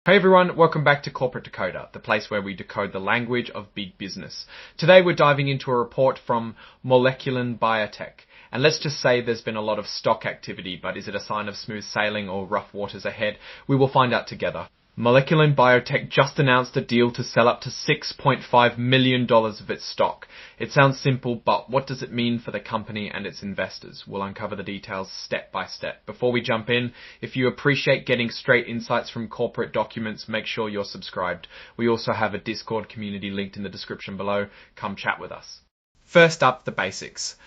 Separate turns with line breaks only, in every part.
Hey everyone, welcome back to Corporate Decoder, the place where we decode the language of big business. Today we're diving into a report from Moleculin Biotech. And let's just say there's been a lot of stock activity, but is it a sign of smooth sailing or rough waters ahead? We will find out together. Moleculin Biotech just announced a deal to sell up to $6.5 million of its stock. It sounds simple, but what does it mean for the company and its investors? We'll uncover the details step by step. Before we jump in, if you appreciate getting straight insights from corporate documents, make sure you're subscribed. We also have a Discord community linked in the description below. Come chat with us. First up, the basics.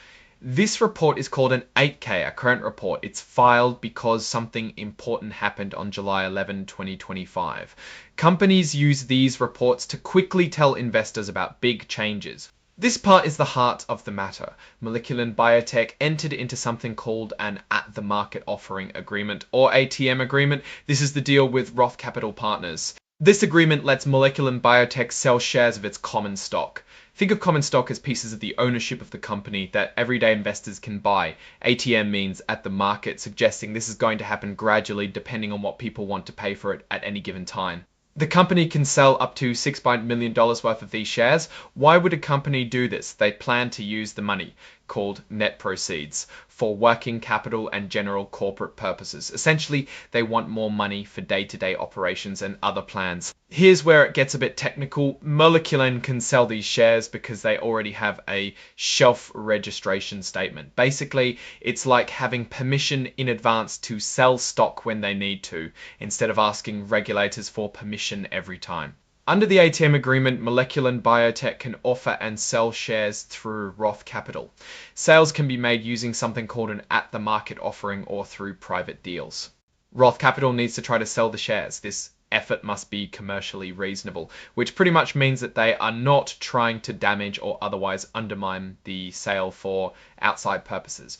This report is called an 8K, a current report. It's filed because something important happened on July 11, 2025. Companies use these reports to quickly tell investors about big changes. This part is the heart of the matter. Moleculin Biotech entered into something called an at-the-market offering agreement, or ATM agreement. This is the deal with Roth Capital Partners. This agreement lets Moleculin Biotech sell shares of its common stock. Think of common stock as pieces of the ownership of the company that everyday investors can buy. ATM means at the market, suggesting this is going to happen gradually depending on what people want to pay for it at any given time. The company can sell up to $6 million worth of these shares. Why would a company do this? They plan to use the money, called net proceeds, for working capital and general corporate purposes. Essentially, they want more money for day-to-day operations and other plans. Here's where it gets a bit technical. Moleculin can sell these shares because they already have a shelf registration statement. Basically, it's like having permission in advance to sell stock when they need to, instead of asking regulators for permission every time. Under the ATM agreement, Moleculin Biotech can offer and sell shares through Roth Capital. Sales can be made using something called an at-the-market offering or through private deals. Roth Capital needs to try to sell the shares. This effort must be commercially reasonable, which pretty much means that they are not trying to damage or otherwise undermine the sale for outside purposes.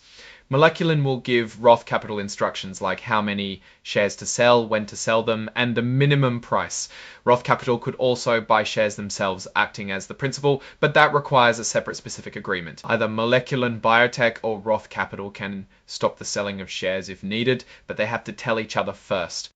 Moleculin will give Roth Capital instructions like how many shares to sell, when to sell them, and the minimum price. Roth Capital could also buy shares themselves, acting as the principal, but that requires a separate specific agreement. Either Moleculin Biotech or Roth Capital can stop the selling of shares if needed, but they have to tell each other first.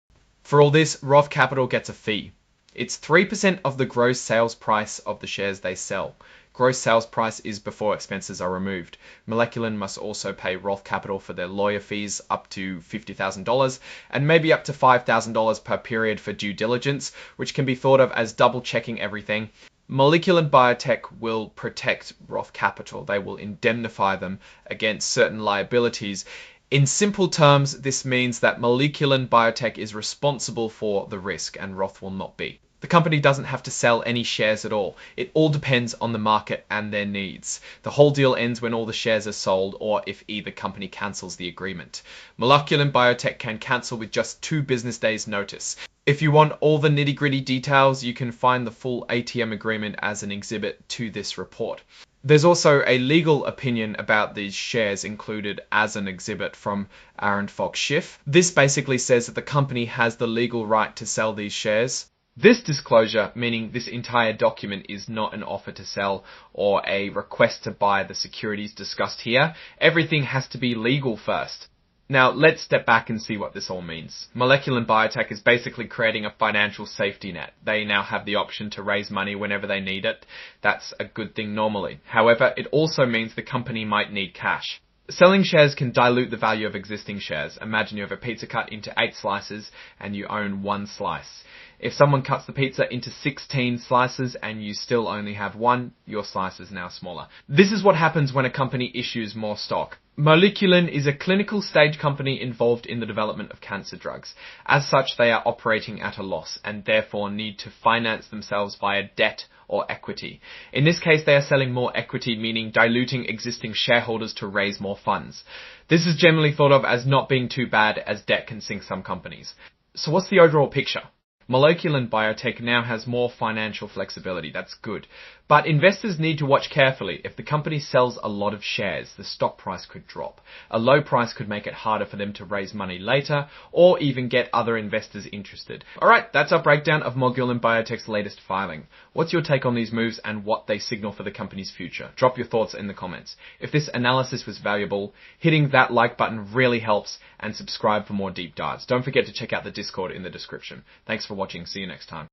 For all this, Roth Capital gets a fee. It's 3% of the gross sales price of the shares they sell. Gross sales price is before expenses are removed. Moleculin must also pay Roth Capital for their lawyer fees up to $50,000 and maybe up to $5,000 per period for due diligence, which can be thought of as double checking everything. Moleculin Biotech will protect Roth Capital. They will indemnify them against certain liabilities. In simple terms, this means that Moleculin Biotech is responsible for the risk and Roth will not be. The company doesn't have to sell any shares at all. It all depends on the market and their needs. The whole deal ends when all the shares are sold or if either company cancels the agreement. Moleculin Biotech can cancel with just 2 business days notice. If you want all the nitty-gritty details, you can find the full ATM agreement as an exhibit to this report. There's also a legal opinion about these shares included as an exhibit from Aaron Fox Schiff. This basically says that the company has the legal right to sell these shares. This disclosure, meaning this entire document, is not an offer to sell or a request to buy the securities discussed here. Everything has to be legal first. Now, let's step back and see what this all means. Moleculin Biotech is basically creating a financial safety net. They now have the option to raise money whenever they need it. That's a good thing normally. However, it also means the company might need cash. Selling shares can dilute the value of existing shares. Imagine you have a pizza cut into 8 slices and you own 1 slice. If someone cuts the pizza into 16 slices and you still only have 1, your slice is now smaller. This is what happens when a company issues more stock. Moleculin is a clinical stage company involved in the development of cancer drugs. As such, they are operating at a loss and therefore need to finance themselves via debt or equity. In this case, they are selling more equity, meaning diluting existing shareholders to raise more funds. This is generally thought of as not being too bad, as debt can sink some companies. So what's the overall picture? Moleculin Biotech now has more financial flexibility. That's good. But investors need to watch carefully. If the company sells a lot of shares, the stock price could drop. A low price could make it harder for them to raise money later, or even get other investors interested. Alright, that's our breakdown of Moleculin Biotech's latest filing. What's your take on these moves and what they signal for the company's future? Drop your thoughts in the comments. If this analysis was valuable, hitting that like button really helps, and subscribe for more deep dives. Don't forget to check out the Discord in the description. Thanks for watching. See you next time.